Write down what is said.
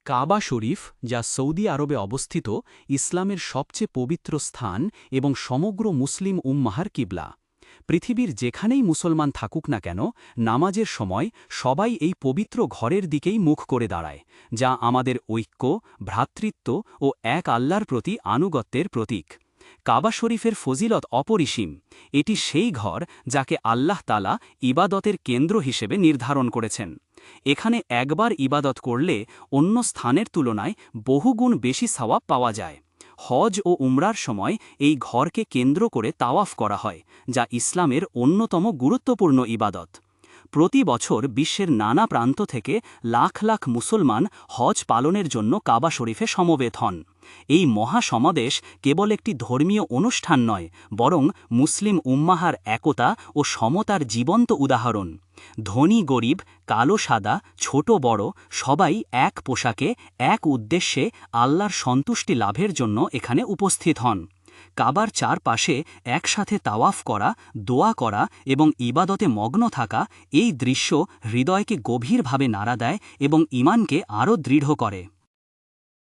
কাবা শরীফ, যা সৌদি আরবে অবস্থিত, ইসলামের সবচেয়ে পবিত্র স্থান এবং সমগ্র মুসলিম উম্মাহার কিবলা। পৃথিবীর যেখানেই মুসলমান থাকুক না কেন, নামাজের সময় সবাই এই পবিত্র ঘরের দিকেই মুখ করে দাঁড়ায়, যা আমাদের ঐক্য, ভ্রাতৃত্ব ও এক আল্লাহর প্রতি আনুগত্যের প্রতীক। কাবা শরীফের ফজিলত অপরিসীম। এটি সেই ঘর যাকে আল্লাহ তাআলা ইবাদতের কেন্দ্র হিসেবে নির্ধারণ করেছেন। এখানে একবার ইবাদত করলে অন্য স্থানের তুলনায় বহুগুণ বেশি সওয়াব পাওয়া যায়। হজ ও উমরার সময় এই ঘরকে কেন্দ্র করে তাওয়াফ করা হয়, যা ইসলামের অন্যতম গুরুত্বপূর্ণ ইবাদত। প্রতি বছর বিশ্বের নানা প্রান্ত থেকে লাখ লাখ মুসলমান হজ পালনের জন্য কাবা শরীফে সমবেত হন। এই মহাসমাবেশ কেবল একটি ধর্মীয় অনুষ্ঠান নয়, বরং মুসলিম উম্মাহার একতা ও সমতার জীবন্ত উদাহরণ। ধনী গরিব, কালো সাদা, ছোট বড়, সবাই এক পোশাকে, এক উদ্দেশ্যে আল্লাহর সন্তুষ্টি লাভের জন্য এখানে উপস্থিত হন। কাবার চারপাশে একসাথে তাওয়াফ করা, দোয়া করা এবং ইবাদতে মগ্ন থাকা, এই দৃশ্য হৃদয়কে গভীরভাবে নাড়া দেয় এবং ঈমানকে আরও দৃঢ় করে।